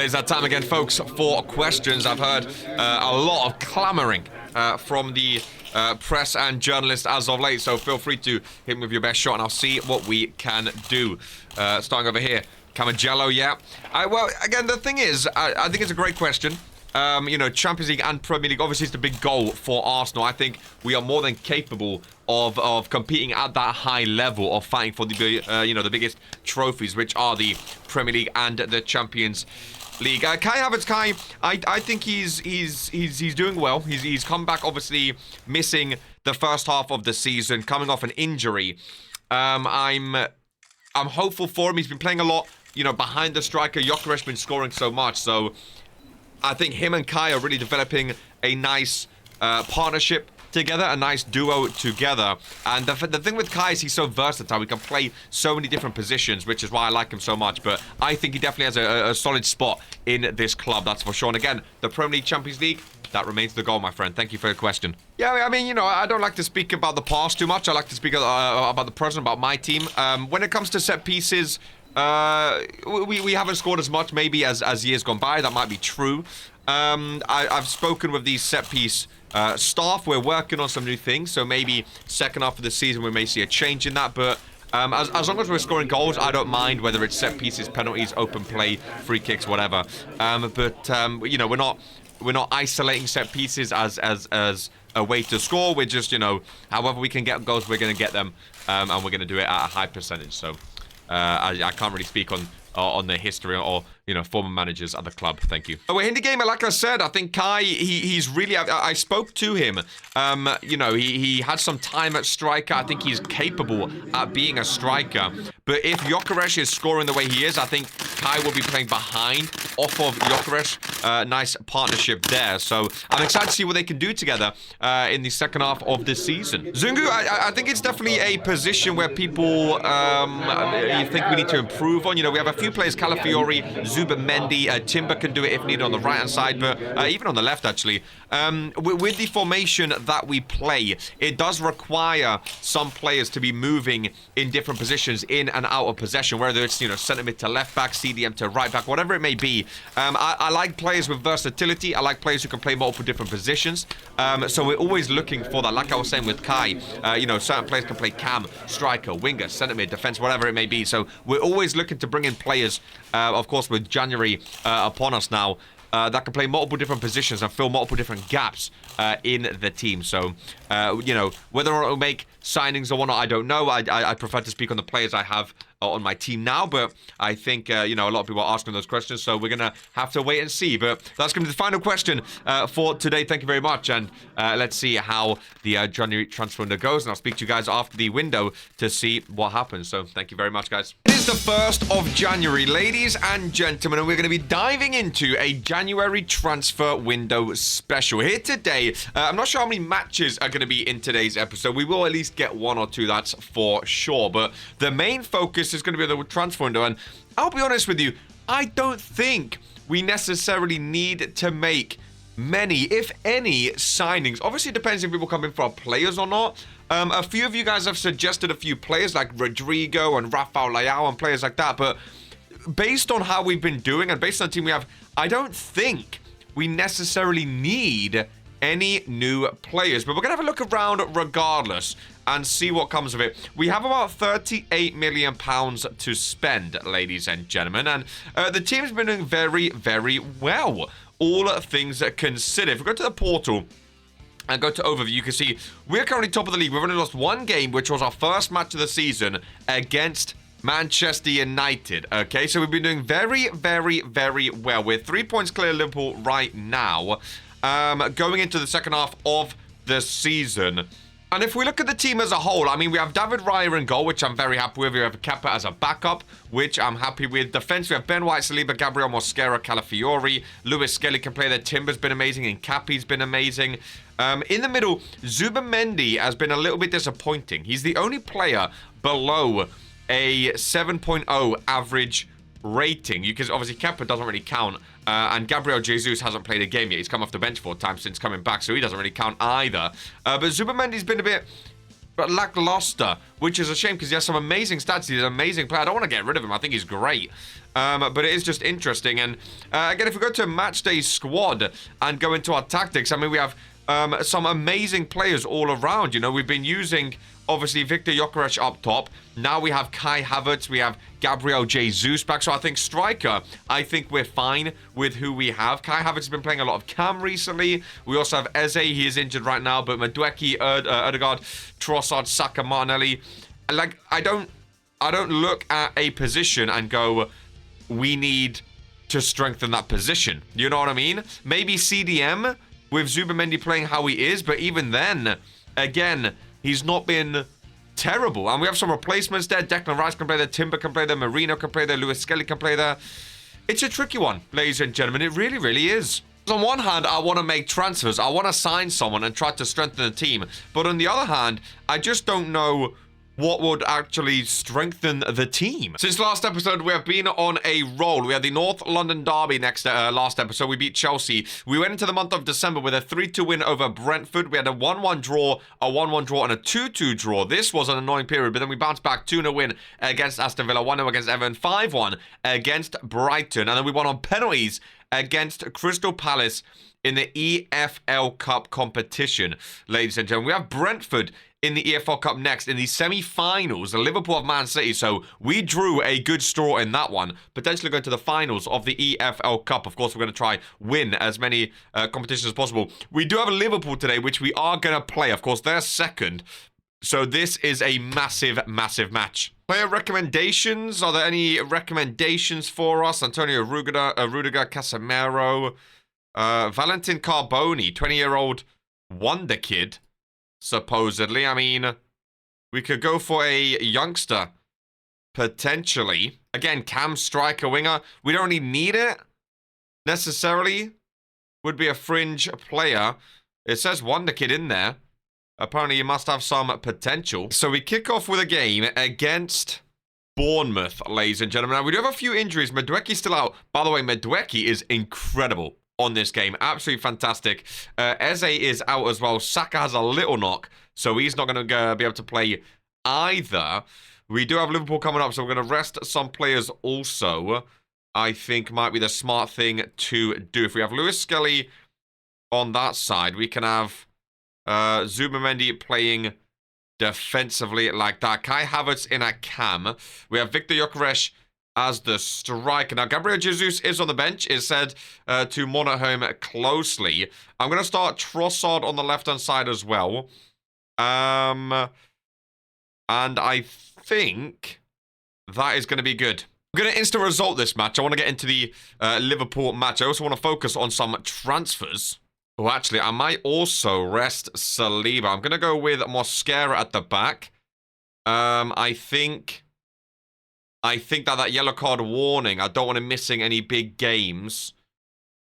It's that time again, folks, for questions. I've heard a lot of clamoring from the press and journalists as of late, so feel free to hit me with your best shot and I'll see what we can do. Starting over here, Camagello, yeah. Well, again, the thing is, I think it's a great question. You know, Champions League and Premier League obviously is the big goal for Arsenal. I think we are more than capable of competing at that high level, of fighting for the you know, the biggest trophies, which are the Premier League and the Champions League. Kai Havertz, I think he's doing well. He's come back, obviously missing the first half of the season, coming off an injury. I'm hopeful for him. He's been playing a lot, you know, behind the striker. Gyökeres been scoring so much, so I think him and Kai are really developing a nice partnership together, a nice duo together. And the thing with Kai is he's so versatile. He can play so many different positions, which is why I like him so much. But I think he definitely has a solid spot in this club, that's for sure. And again, the Premier League, Champions League, that remains the goal, my friend. Thank you for your question. Yeah, I mean, you know, I don't like to speak about the past too much. I like to speak about the present, about my team. When it comes to set pieces, we haven't scored as much maybe as years gone by. That might be true. I've spoken with these set piece staff. We're working on some new things, so maybe second half of the season we may see a change in that. But as long as we're scoring goals, I don't mind whether it's set pieces, penalties, open play, free kicks, whatever. You know, we're not isolating set pieces as a way to score. We're just, you know, however we can get goals, we're going to get them, and we're going to do it at a high percentage. So I can't really speak on the history or, you know, former managers at the club. Thank you. We're in the game, like I said, I think Kai, he's really, I spoke to him. You know, he had some time at striker. I think he's capable at being a striker. But if Gyökeres is scoring the way he is, I think Kai will be playing behind off of Gyökeres. Nice partnership there. So I'm excited to see what they can do together in the second half of this season. Zungu, I think it's definitely a position where people you think we need to improve on. You know, we have a few players, Calafiori, Zubimendi, Timber can do it if needed on the right-hand side, but even on the left, actually. With the formation that we play, it does require some players to be moving in different positions in and out of possession, whether it's, you know, centre mid to left back, CDM to right back, whatever it may be. I like players with versatility. I like players who can play multiple different positions. So we're always looking for that. Like I was saying with Kai, you know, certain players can play cam, striker, winger, centre mid, defence, whatever it may be. So we're always looking to bring in players, of course, with January upon us now, that can play multiple different positions and fill multiple different gaps in the team. So, you know, whether or not it'll make signings or whatnot, I don't know. I prefer to speak on the players I have on my team now, but I think, you know, a lot of people are asking those questions, so we're going to have to wait and see. But that's going to be the final question for today. Thank you very much, and let's see how the January transfer window goes, and I'll speak to you guys after the window to see what happens. So thank you very much, guys. It is the 1st of January, ladies and gentlemen, and we're going to be diving into a January transfer window special. Here today, I'm not sure how many matches are going to be in today's episode. We will at least get 1 or 2, that's for sure, but the main focus is going to be on the transfer window, and I'll be honest with you, I don't think we necessarily need to make many, if any, signings. Obviously, it depends if people come in for our players or not. A few of you guys have suggested a few players like Rodrigo and Rafael Leao and players like that, but based on how we've been doing and based on the team we have, I don't think we necessarily need any new players, but we're going to have a look around regardless and see what comes of it. We have about £38 million to spend, ladies and gentlemen, and the team's been doing very, very well, all things considered. If we go to the portal and go to overview, you can see we're currently top of the league. We've only lost one game, which was our first match of the season against Manchester United. Okay, so we've been doing very, very, very well. We're 3 points clear of Liverpool right now, going into the second half of the season. And if we look at the team as a whole, I mean, we have David Raya in goal, which I'm very happy with. We have Kepa as a backup, which I'm happy with. Defense, we have Ben White, Saliba, Gabriel Mosquera, Calafiori. Lewis Skelly can play there. Timber's been amazing, and Cappy's been amazing. In the middle, Zubimendi has been a little bit disappointing. He's the only player below a 7.0 average rating. You can obviously Kepa doesn't really count, and Gabriel Jesus hasn't played a game yet. He's come off the bench 4 times since coming back, so he doesn't really count either. But Zubimendi's been a bit but lackluster, which is a shame because he has some amazing stats. He's an amazing player. I don't want to get rid of him. I think he's great. But it is just interesting. And again, if we go to a match day squad and go into our tactics, I mean, we have some amazing players all around. You know, we've been using, obviously, Victor Gyökeres up top. Now we have Kai Havertz. We have Gabriel Jesus back. So I think striker, I think we're fine with who we have. Kai Havertz has been playing a lot of cam recently. We also have Eze. He is injured right now. But Madueke, Odegaard, Trossard, Saka, Martinelli. Like, I don't look at a position and go, we need to strengthen that position. You know what I mean? Maybe CDM with Zubimendi playing how he is. But even then, again, he's not been terrible. And we have some replacements there. Declan Rice can play there. Timber can play there. Marino can play there. Lewis Skelly can play there. It's a tricky one, ladies and gentlemen. It really, really is. On one hand, I want to make transfers. I want to sign someone and try to strengthen the team. But on the other hand, I just don't know what would actually strengthen the team. Since last episode, we have been on a roll. We had the North London derby last episode. We beat Chelsea. We went into the month of December with a 3-2 win over Brentford. We had a 1-1 draw, a 1-1 draw, and a 2-2 draw. This was an annoying period, but then we bounced back 2-0 win against Aston Villa, 1-0 against Everton, 5-1 against Brighton, and then we won on penalties against Crystal Palace in the EFL Cup competition, ladies and gentlemen. We have Brentford in the EFL Cup next in the semi-finals, the Liverpool of Man City. So we drew a good straw in that one, potentially going to the finals of the EFL Cup. Of course, we're going to try win as many competitions as possible. We do have a Liverpool today, which we are going to play. Of course, they're second. So this is a massive, massive match. Player recommendations. Are there any recommendations for us? Antonio Rudiger, Casemiro, Valentin Carboni, 20-year-old wonder kid. Supposedly. I mean, we could go for a youngster, potentially. Again, cam striker winger. We don't really need it, necessarily. Would be a fringe player. It says wonder kid in there. Apparently, you must have some potential. So we kick off with a game against Bournemouth, ladies and gentlemen. Now, we do have a few injuries. Madueke's still out. By the way, Madueke is incredible on this game. Absolutely fantastic. Eze is out as well. Saka has a little knock, so he's not going to be able to play either. We do have Liverpool coming up, so we're going to rest some players also. I think might be the smart thing to do. If we have Lewis Skelly on that side, we can have Zubimendi playing defensively like that. Kai Havertz in at cam. We have Victor Gyökeres as the striker. Now, Gabriel Jesus is on the bench. It said to monitor him closely. I'm going to start Trossard on the left-hand side as well. And I think that is going to be good. I'm going to instant result this match. I want to get into the Liverpool match. I also want to focus on some transfers. Oh, actually, I might also rest Saliba. I'm going to go with Mosquera at the back. I think that yellow card warning, I don't want him missing any big games.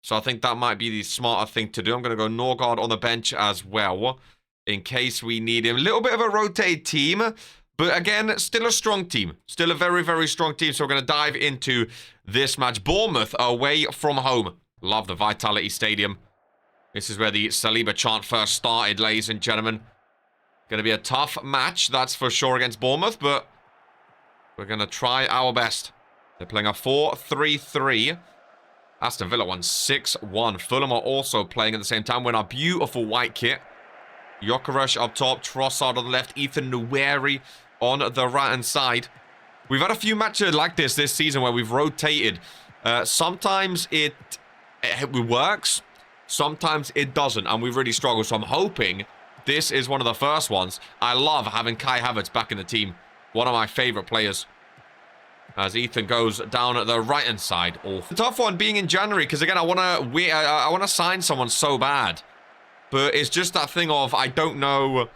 So I think that might be the smarter thing to do. I'm going to go Norgard on the bench as well, in case we need him. A little bit of a rotated team, but again, still a strong team. Still a very, very strong team. So we're going to dive into this match. Bournemouth away from home. Love the Vitality Stadium. This is where the Saliba chant first started, ladies and gentlemen. Going to be a tough match, that's for sure, against Bournemouth, but we're going to try our best. They're playing a 4-3-3. Aston Villa won 6-1. Fulham are also playing at the same time. We're in our beautiful white kit. Gyökeres up top. Trossard on the left. Ethan Nwaneri on the right-hand side. We've had a few matches like this season where we've rotated. Sometimes it works. Sometimes it doesn't. And we've really struggled. So I'm hoping this is one of the first ones. I love having Kai Havertz back in the team. One of my favorite players. As Ethan goes down at the right-hand side. The tough one being in January, because again, I want to sign someone so bad. But it's just that thing of, I don't know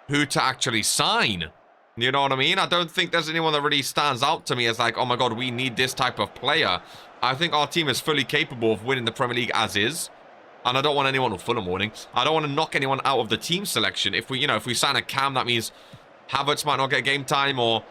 who to actually sign. You know what I mean? I don't think there's anyone that really stands out to me as like, oh my god, we need this type of player. I think our team is fully capable of winning the Premier League as is. And I don't want anyone, Fulham warning, I don't want to knock anyone out of the team selection. If we sign a cam, that means Havertz might not get game time, or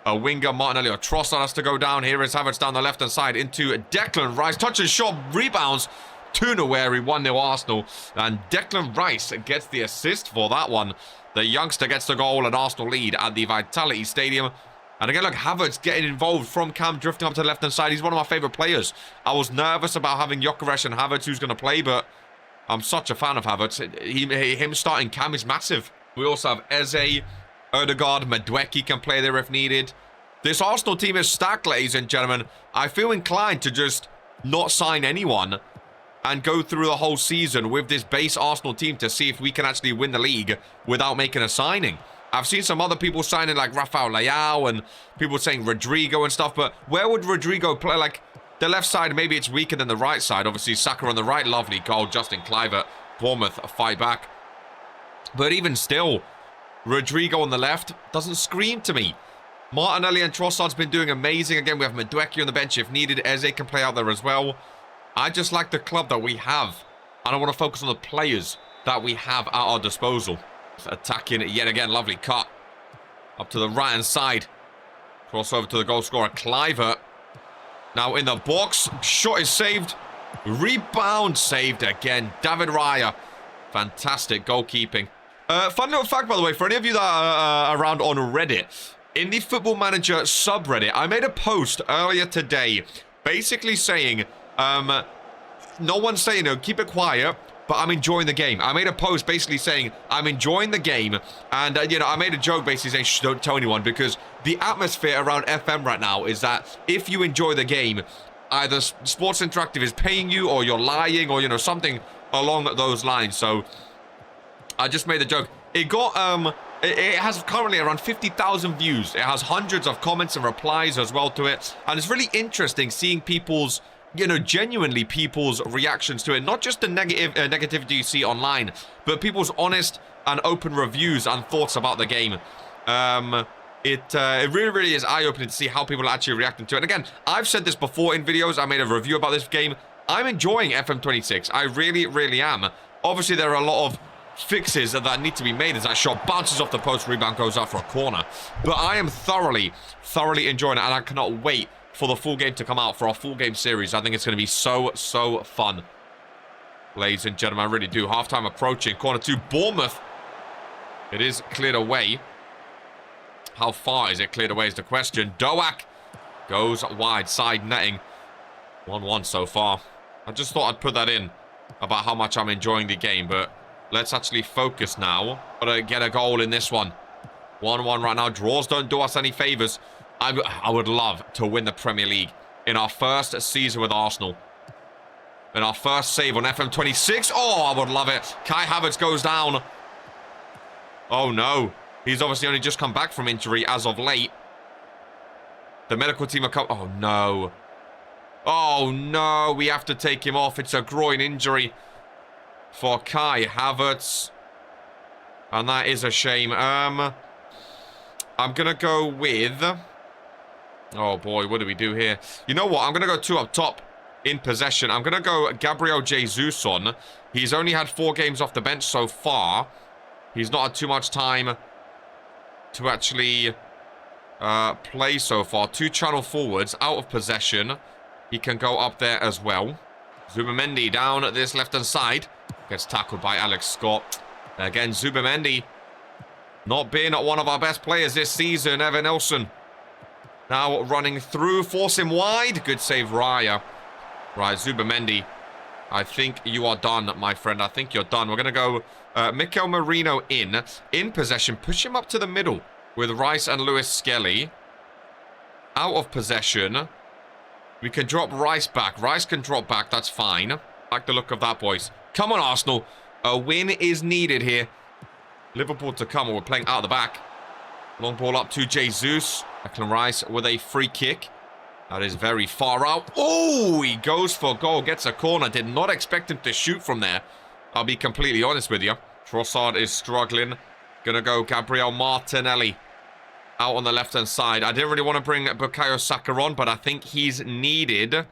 a winger, Martinelli or Trossard has to go down. Here is Havertz down the left-hand side into Declan Rice. Touch and shot, rebounds to Nwaneri, 1-0 Arsenal. And Declan Rice gets the assist for that one. The youngster gets the goal and Arsenal lead at the Vitality Stadium. And again, look, Havertz getting involved from Cam, drifting up to the left-hand side. He's one of my favourite players. I was nervous about having Gyökeres and Havertz who's going to play, but I'm such a fan of Havertz. Him starting Cam is massive. We also have Eze, Ødegaard, Madueke can play there if needed. This Arsenal team is stacked, ladies and gentlemen. I feel inclined to just not sign anyone and go through the whole season with this base Arsenal team to see if we can actually win the league without making a signing. I've seen some other people signing like Rafael Leao and people saying Rodrigo and stuff, but where would Rodrigo play? Like, the left side, maybe it's weaker than the right side. Obviously, Saka on the right, lovely goal. Justin Kluivert, Bournemouth, a fight back. But even still, Rodrigo on the left doesn't scream to me. Martinelli and Trossard's been doing amazing. Again, we have Madueke on the bench if needed. Eze can play out there as well. I just like the club that we have. And I want to focus on the players that we have at our disposal. Attacking it yet again. Lovely cut. Up to the right-hand side. Cross over to the goal scorer, Kluivert. Now in the box. Shot is saved. Rebound saved again. David Raya. Fantastic goalkeeping. Fun little fact, by the way, for any of you that are around on Reddit. In the Football Manager subreddit, I made a post earlier today basically saying... no one's saying, keep it quiet, but I'm enjoying the game. I made a post basically saying, I'm enjoying the game. And, I made a joke basically saying, shh, don't tell anyone. Because the atmosphere around FM right now is that if you enjoy the game, either Sports Interactive is paying you or you're lying or, something along those lines. So, I just made a joke. It got, it has currently around 50,000 views. It has hundreds of comments and replies as well to it. And it's really interesting seeing people's... genuinely people's reactions to it. Not just the negativity you see online, but people's honest and open reviews and thoughts about the game. It really, really is eye-opening to see how people are actually reacting to it. And again, I've said this before in videos. I made a review about this game. I'm enjoying FM26. I really, really am. Obviously, there are a lot of fixes that need to be made as that shot bounces off the post, rebound goes out for a corner. But I am thoroughly, thoroughly enjoying it, and I cannot wait for the full game to come out, for our full game series. I think it's going to be so, so fun. Ladies and gentlemen, I really do. Halftime approaching. Corner 2, Bournemouth. It is cleared away. How far is it cleared away is the question. Doak goes wide, side netting. 1-1 so far. I just thought I'd put that in about how much I'm enjoying the game, but let's actually focus now. Gotta get a goal in this one. 1-1 right now. Draws don't do us any favors. I would love to win the Premier League in our first season with Arsenal. In our first save on FM26. Oh, I would love it. Kai Havertz goes down. Oh, no. He's obviously only just come back from injury as of late. The medical team are coming. Oh, no. Oh, no. We have to take him off. It's a groin injury for Kai Havertz. And that is a shame. I'm going to go with... Oh, boy, what do we do here? You know what? I'm going to go 2 up top in possession. I'm going to go Gabriel Jesus on. He's only had 4 games off the bench so far. He's not had too much time to actually play so far. 2 channel forwards out of possession. He can go up there as well. Zubimendi down at this left-hand side. Gets tackled by Alex Scott. Again, Zubimendi not being one of our best players this season. Evan Nelson now running through, force him wide. Good save, Raya. Right, Zubimendi. I think you are done, my friend. I think you're done. We're going to go Mikel Merino in possession. Push him up to the middle with Rice and Lewis Skelly. Out of possession. We can drop Rice back. Rice can drop back. That's fine. Like the look of that, boys. Come on, Arsenal. A win is needed here. Liverpool to come, or we're playing out of the back. Long ball up to Jesus. Declan Rice with a free kick. That is very far out. Oh, he goes for goal. Gets a corner. Did not expect him to shoot from there. I'll be completely honest with you. Trossard is struggling. Gonna go Gabriel Martinelli out on the left-hand side. I didn't really want to bring Bukayo Saka on, but I think he's needed.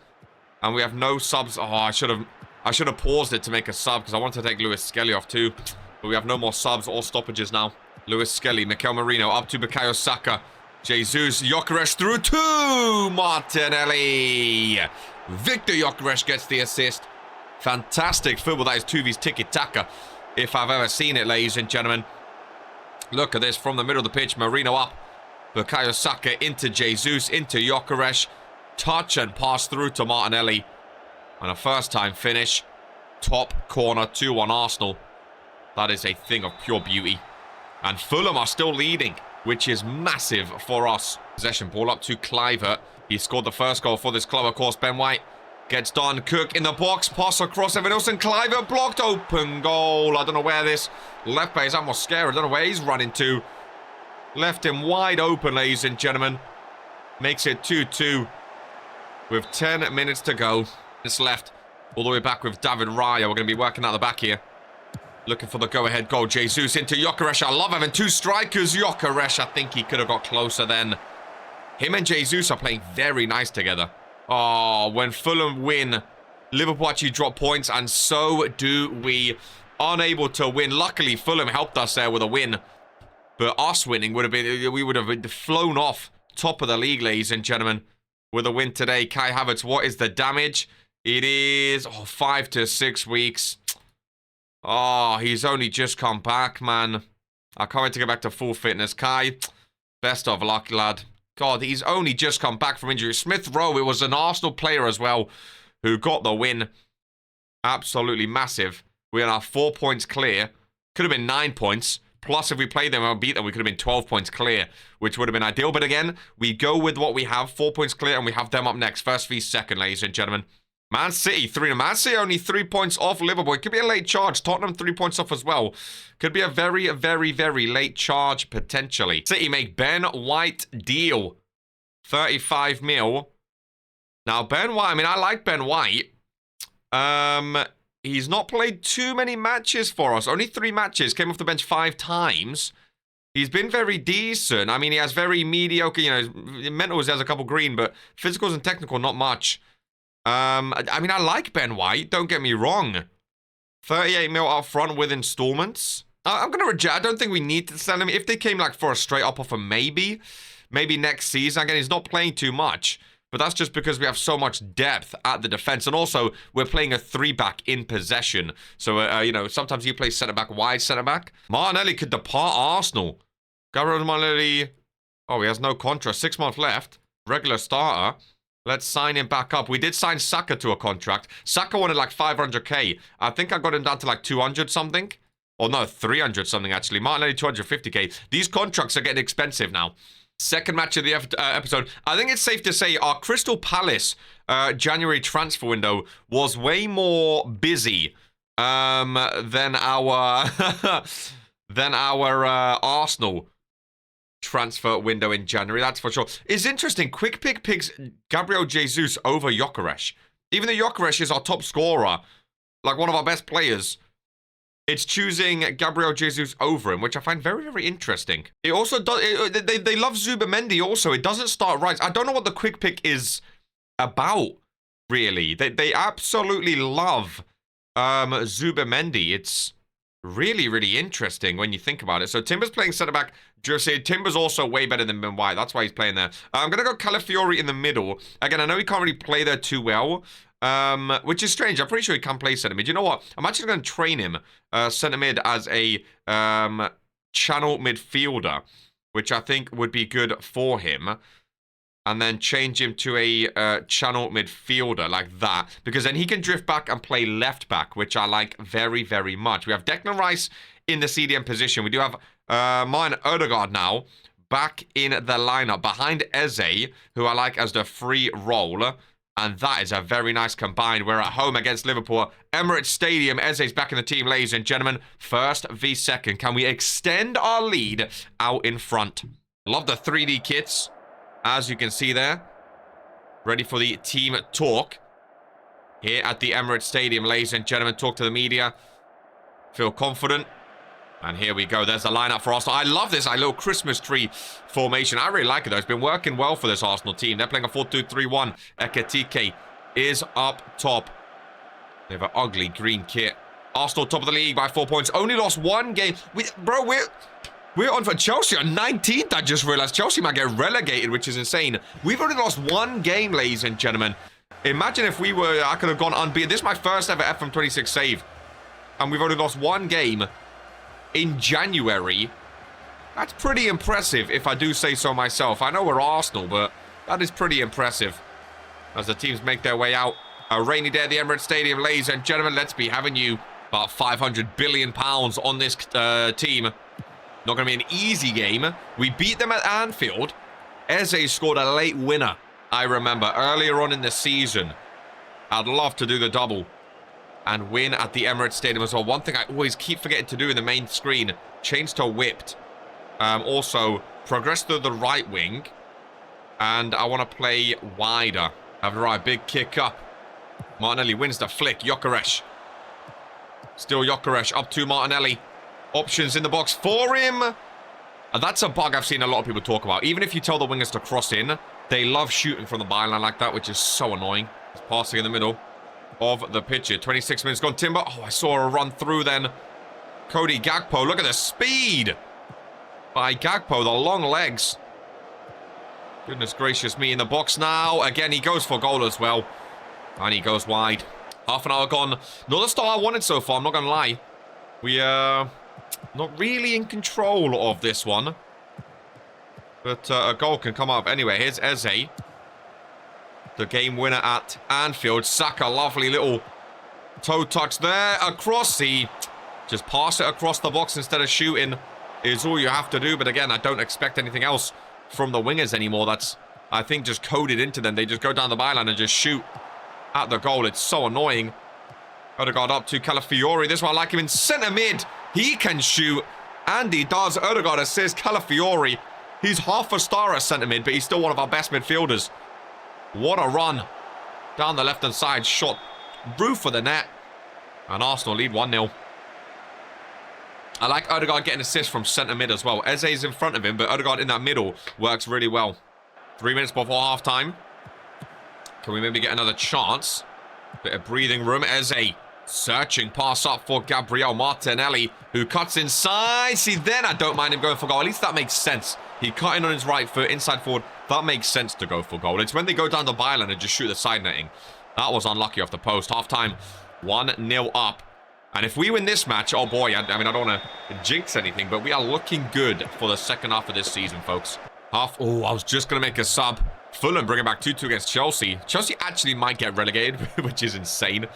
And we have no subs. Oh, I should have paused it to make a sub because I wanted to take Lewis Skelly off too. But we have no more subs or stoppages now. Lewis Skelly, Mikel Merino up to Bukayo Saka. Jesus, Gyökeres through to Martinelli. Victor Gyökeres gets the assist. Fantastic football. That is Tuvi's tiki-taka, if I've ever seen it, ladies and gentlemen. Look at this from the middle of the pitch. Marino up. Bukayo Saka into Jesus, into Gyökeres. Touch and pass through to Martinelli. And a first-time finish. Top corner, 2-1 Arsenal. That is a thing of pure beauty. And Fulham are still leading, which is massive for us. Possession ball up to Kluivert. He scored the first goal for this club, of course. Ben White gets done. Cook in the box. Pass across Evan Nilsson. Kluivert blocked. Open goal. I don't know where this left back is. I'm more scared. I don't know where he's running to. Left him wide open, ladies and gentlemen. Makes it 2-2 with 10 minutes to go. It's left all the way back with David Raya. We're going to be working out the back here. Looking for the go-ahead goal. Jesus into Gyökeres. I love having two strikers. Gyökeres, I think he could have got closer then. Him and Jesus are playing very nice together. Oh, when Fulham win, Liverpool actually drop points, and so do we. Unable to win. Luckily, Fulham helped us there with a win. But us winning would have been, we would have flown off top of the league, ladies and gentlemen, with a win today. Kai Havertz, what is the damage? It is 5 to 6 weeks. Oh, he's only just come back, man. I can't wait to get back to full fitness. Kai, best of luck, lad. God, he's only just come back from injury. Smith Rowe, it was an Arsenal player as well who got the win. Absolutely massive. We are now 4 points clear. Could have been 9 points. Plus, if we played them and beat them, we could have been 12 points clear, which would have been ideal. But again, we go with what we have. 4 points clear, and we have them up next. First v second, ladies and gentlemen. Man City, 3. Man City only 3 points off Liverpool. It could be a late charge. Tottenham, 3 points off as well. Could be a very, very, very late charge, potentially. City make Ben White deal. 35 mil. Now, Ben White, I mean, I like Ben White. He's not played too many matches for us. Only 3 matches. Came off the bench 5 times. He's been very decent. I mean, he has very mediocre, you know, mentals, he has a couple green, but physicals and technical, not much. I mean, I like Ben White. Don't get me wrong. 38 mil up front with installments. I'm going to reject. I don't think we need to sell him. If they came like for a straight up offer, maybe next season. Again, he's not playing too much. But that's just because we have so much depth at the defense. And also, we're playing a 3-back in possession. So, you know, sometimes you play centre-back, wide centre-back. Martinelli could depart Arsenal. Gabriel Martinelli. Oh, he has no contract. 6 months left. Regular starter. Let's sign him back up. We did sign Saka to a contract. Saka wanted like 500k. I think I got him down to like 200 something. Or no, 300 something actually. Martinelli 250k. These contracts are getting expensive now. Second match of the episode. I think it's safe to say our Crystal Palace January transfer window was way more busy than our Arsenal transfer window in January. That's for sure. It's interesting. Quick Pick picks Gabriel Jesus over Gyökeres. Even though Gyökeres is our top scorer, like one of our best players, it's choosing Gabriel Jesus over him, which I find very, very interesting. It also does. They love Zubamendi also. It doesn't start right. I don't know what the quick pick is about, really. They absolutely love Zubamendi. It's really, really interesting when you think about it. So Timber's playing centre-back. Timber's also way better than Ben White. That's why he's playing there. I'm going to go Calafiori in the middle. Again, I know he can't really play there too well. Which is strange. I'm pretty sure he can play centre mid. You know what? I'm actually going to train him centre mid as a channel midfielder, which I think would be good for him. And then change him to a channel midfielder like that. Because then he can drift back and play left back, which I like very, very much. We have Declan Rice in the CDM position. We do have Martin Odegaard now back in the lineup behind Eze, who I like as the free role. And that is a very nice combine. We're at home against Liverpool. Emirates Stadium. Eze's back in the team, ladies and gentlemen. First v second. Can we extend our lead out in front? Love the 3D kits. As you can see there. Ready for the team talk. Here at the Emirates Stadium, ladies and gentlemen. Talk to the media. Feel confident. And here we go. There's the lineup for Arsenal. I love this little Christmas tree formation. I really like it, though. It's been working well for this Arsenal team. They're playing a 4-2-3-1. Ekitike is up top. They have an ugly green kit. Arsenal top of the league by 4 points. Only lost 1 game. We're on for Chelsea on 19th. I just realized Chelsea might get relegated, which is insane. We've only lost 1 game, ladies and gentlemen. Imagine if I could have gone unbeaten. This is my first ever FM26 save. And we've only lost 1 game in January That's pretty impressive, if I do say so myself. I know we're Arsenal, but that is pretty impressive. As the teams make their way out. A rainy day at the Emirates Stadium, ladies and gentlemen. Let's be having you. About £500 billion on this team. Not going to be an easy game. We beat them at Anfield. Eze scored a late winner, I remember, earlier on in the season. I'd love to do the double and win at the Emirates Stadium as well. One thing I always keep forgetting to do in the main screen, change to whipped. Also, progress to the right wing. And I want to play wider. Have the right, big kick up. Martinelli wins the flick. Gyökeres. Still Gyökeres up to Martinelli. Options in the box for him. And that's a bug I've seen a lot of people talk about. Even if you tell the wingers to cross in, they love shooting from the byline like that, which is so annoying. It's passing in the middle of the pitch here. 26 minutes gone. Timber. Oh, I saw a run through then. Cody Gakpo. Look at the speed by Gakpo. The long legs. Goodness gracious me, in the box now. Again, he goes for goal as well. And he goes wide. Half an hour gone. Not the start I wanted so far, I'm not going to lie. We are not really in control of this one. But a goal can come up. Anyway, here's Eze. The game winner at Anfield. Saka, lovely little toe touch there. Across the... Just pass it across the box instead of shooting is all you have to do. But again, I don't expect anything else from the wingers anymore. That's, I think, just coded into them. They just go down the byline and just shoot at the goal. It's so annoying. Odegaard up to Calafiori. This one, I like him in centre mid. He can shoot, and he does. Odegaard assists. Calafiori, he's half a star at centre mid, but he's still one of our best midfielders. What a run down the left-hand side. Shot roof of the net, and Arsenal lead 1-0. I like Odegaard getting assists from centre mid as well. Eze's in front of him, but Odegaard in that middle works really well. 3 minutes before half-time. Can we maybe get another chance? Bit of breathing room. Eze searching, pass up for Gabriel Martinelli, who cuts inside. See, then I don't mind him going for goal. At least that makes sense. He cut in on his right foot, inside forward. That makes sense to go for goal. It's when they go down the byline and just shoot the side netting. That was unlucky off the post. Half-time, 1-0 up. And if we win this match, oh boy, I mean, I don't want to jinx anything, but we are looking good for the second half of this season, folks. Oh, I was just going to make a sub. Fulham bringing back 2-2 against Chelsea. Chelsea actually might get relegated, which is insane.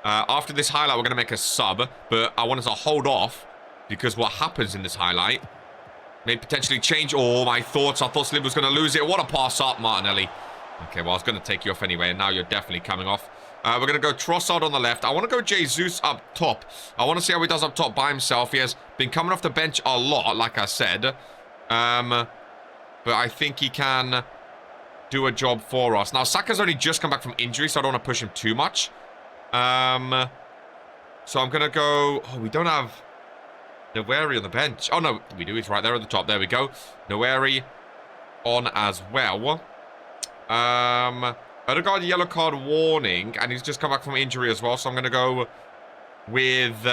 After this highlight, we're going to make a sub, but I wanted to hold off because what happens in this highlight may potentially change. Oh, my thoughts. I thought Slim was going to lose it. What a pass up, Martinelli. Okay, well, I was going to take you off anyway, and now you're definitely coming off. We're going to go Trossard on the left. I want to go Jesus up top. I want to see how he does up top by himself. He has been coming off the bench a lot, like I said. But I think he can do a job for us. Now, Saka's only just come back from injury, so I don't want to push him too much. So I'm going to go... Oh, we don't have Noweri on the bench. Oh, no, we do. He's right there at the top. There we go. Noweri on as well. Odegaard yellow card warning, and he's just come back from injury as well, so I'm going to go with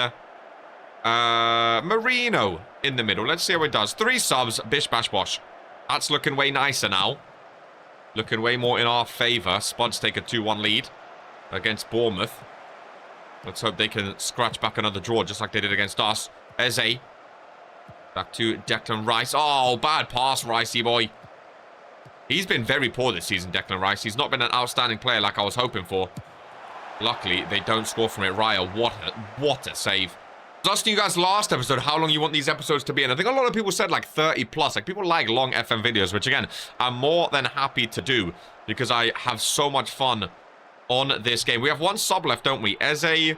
Marino in the middle. Let's see how it does. 3 subs, bish, bash, bosh. That's looking way nicer now. Looking way more in our favour. Spuds take a 2-1 lead against Bournemouth. Let's hope they can scratch back another draw, just like they did against us. Eze. Back to Declan Rice. Oh, bad pass, Ricey boy. He's been very poor this season, Declan Rice. He's not been an outstanding player like I was hoping for. Luckily, they don't score from it. Raya, what a save. I was asking you guys last episode how long you want these episodes to be, and I think a lot of people said like 30 plus. Like, people like long FM videos, which again, I'm more than happy to do because I have so much fun on this game. We have 1 sub left, don't we? Eze,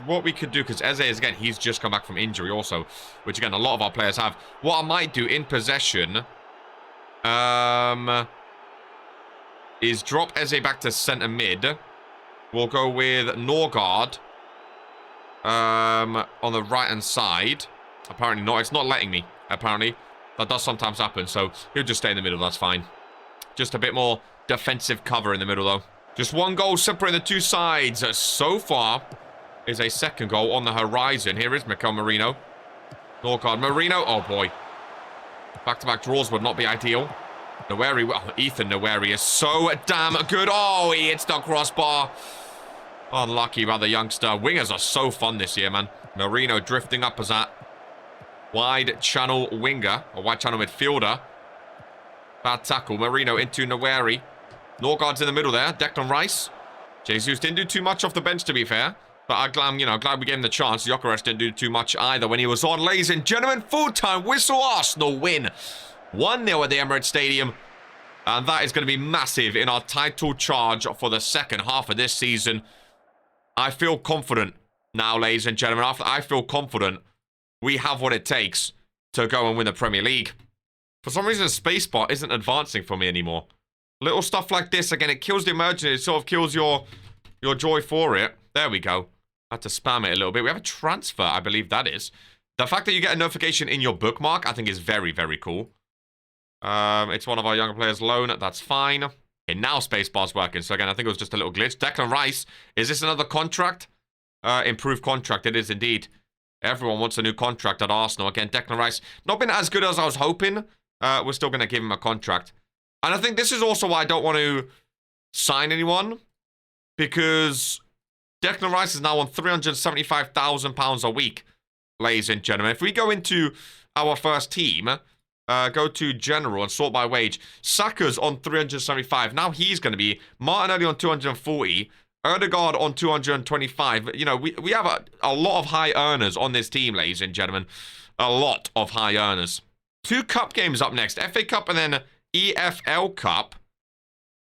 what we could do, because Eze is, again, he's just come back from injury also, which again, a lot of our players have. What I might do in possession is drop Eze back to centre mid. We'll go with Norgard on the right-hand side. Apparently not. It's not letting me, apparently. That does sometimes happen, so he'll just stay in the middle. That's fine. Just a bit more defensive cover in the middle, though. Just 1 goal separating the 2 sides. So far is a second goal on the horizon. Here is Mikel Merino. Norgard. Merino. Oh, boy. Back-to-back draws would not be ideal. Noweri. Oh, Ethan Noweri is so damn good. Oh, he hits the crossbar. Unlucky about the youngster. Wingers are so fun this year, man. Marino drifting up as that wide channel winger, or wide channel midfielder. Bad tackle. Marino into Nweri. Norgard's in the middle there. Declan Rice. Jesus didn't do too much off the bench, to be fair. But I'm glad we gave him the chance. Gyökeres didn't do too much either when he was on. Ladies and gentlemen, full-time whistle. Arsenal win 1-0 at the Emirates Stadium. And that is going to be massive in our title charge for the second half of this season. I feel confident now, ladies and gentlemen. I feel confident we have what it takes to go and win the Premier League. For some reason, spacebar isn't advancing for me anymore. Little stuff like this, again, it kills the immersion. It sort of kills your joy for it. There we go. I had to spam it a little bit. We have a transfer, I believe that is. The fact that you get a notification in your bookmark, I think is very, very cool. It's one of our younger players' loan. That's fine. Okay, now spacebar's working. So again, I think it was just a little glitch. Declan Rice. Is this another contract? Improved contract. It is indeed. Everyone wants a new contract at Arsenal. Again, Declan Rice. Not been as good as I was hoping. We're still going to give him a contract. And I think this is also why I don't want to sign anyone. Because Declan Rice is now on £375,000 a week, ladies and gentlemen. If we go into our first team, go to general and sort by wage, Saka's on 375. Now he's going to be Martinelli on 240, Ødegaard on 225. You know, we have a lot of high earners on this team, ladies and gentlemen. A lot of high earners. 2 cup games up next. FA Cup and then EFL Cup,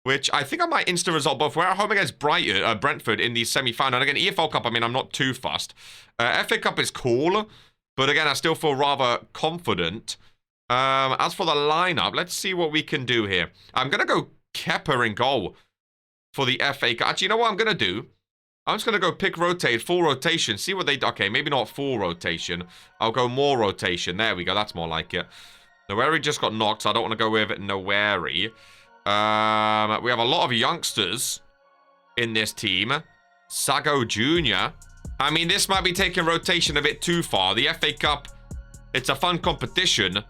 which I think I might instant result both. We're at home against Brentford in the semi-final. And again, EFL Cup, I mean, I'm not too fussed. FA Cup is cool, but again, I still feel rather confident. As for the lineup, let's see what we can do here. I'm going to go Kepa in goal for the FA Cup. Actually, you know what I'm going to do? I'm just going to go pick rotate, full rotation, see what they do. Okay, maybe not full rotation. I'll go more rotation. There we go. That's more like it. Nweri just got knocked, so I don't want to go with Nweri. We have a lot of youngsters in this team. Sago Jr. I mean, this might be taking rotation a bit too far. The FA Cup, it's a fun competition,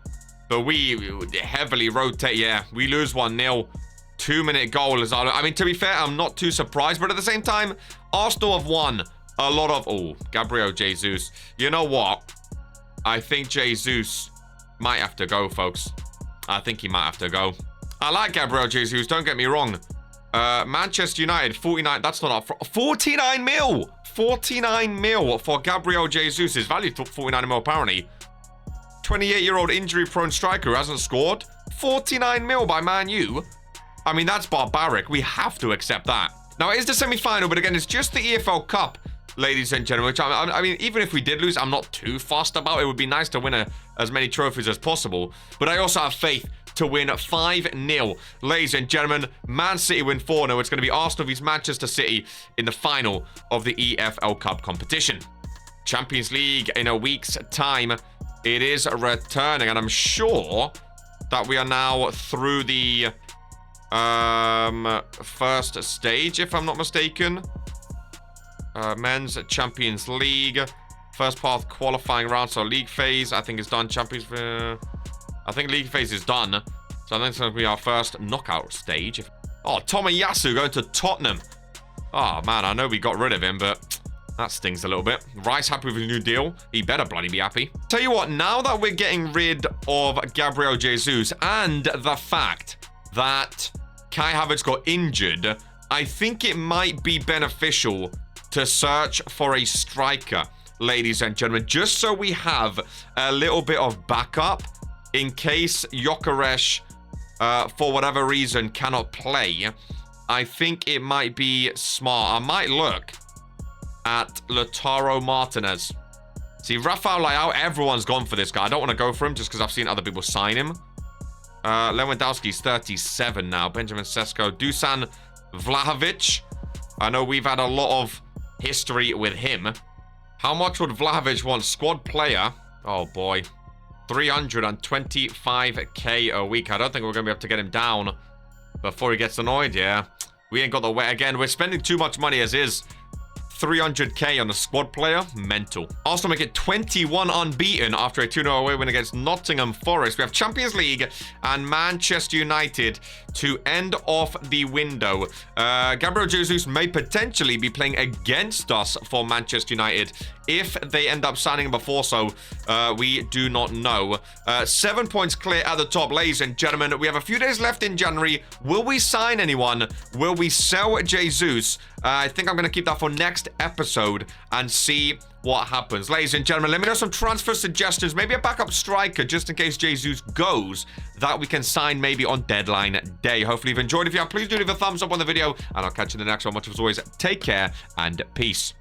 but we heavily rotate. Yeah, we lose 1-0. 2-minute goal. I mean, to be fair, I'm not too surprised, but at the same time, Arsenal have won a lot of... Oh, Gabriel Jesus. You know what? I think Jesus might have to go, folks. I think he might have to go. I like Gabriel Jesus, don't get me wrong. Manchester United, 49... That's not up... 49 mil! 49 mil for Gabriel Jesus. His value to 49 mil, apparently. 28-year-old injury-prone striker who hasn't scored. 49 mil by Man U. I mean, that's barbaric. We have to accept that. Now, it is the semi-final, but again, it's just the EFL Cup, ladies and gentlemen. Which I mean, even if we did lose, I'm not too fussed about it. It would be nice to win as many trophies as possible. But I also have faith to win 5-0. Ladies and gentlemen, Man City win 4-0. It's going to be Arsenal vs Manchester City in the final of the EFL Cup competition. Champions League in a week's time. It is returning, and I'm sure that we are now through the... first stage, if I'm not mistaken. Men's Champions League. First path qualifying round, so league phase, I think is done. I think league phase is done. So I think it's going to be our first knockout stage. Oh, Tomiyasu going to Tottenham. Oh, man, I know we got rid of him, but that stings a little bit. Rice happy with his new deal. He better bloody be happy. Tell you what, now that we're getting rid of Gabriel Jesus and the fact that Kai Havertz got injured, I think it might be beneficial to search for a striker, ladies and gentlemen, just so we have a little bit of backup in case Gyökeres, for whatever reason, cannot play. I think it might be smart. I might look at Lautaro Martinez. See, Rafael Leao, everyone's gone for this guy. I don't want to go for him just because I've seen other people sign him. Lewandowski's 37 now. Benjamin Sesko. Dusan Vlahovic. I know we've had a lot of history with him. How much would Vlahovic want? Squad player. Oh, boy. 325k a week. I don't think we're going to be able to get him down before he gets annoyed, yeah. We ain't got the way. Again, we're spending too much money as is. 300k on the squad player. Mental. Arsenal make it 21 unbeaten after a 2-0 away win against Nottingham Forest. We have Champions League and Manchester United to end off the window. Gabriel Jesus may potentially be playing against us for Manchester United if they end up signing him before, so we do not know. 7 points clear at the top, ladies and gentlemen. We have a few days left in January. Will we sign anyone? Will we sell Jesus? I think I'm going to keep that for next episode and see what happens. Ladies and gentlemen, let me know some transfer suggestions. Maybe a backup striker just in case Jesus goes that we can sign maybe on deadline day. Hopefully you've enjoyed. If you have, please do leave a thumbs up on the video and I'll catch you in the next one. Much as always, take care and peace.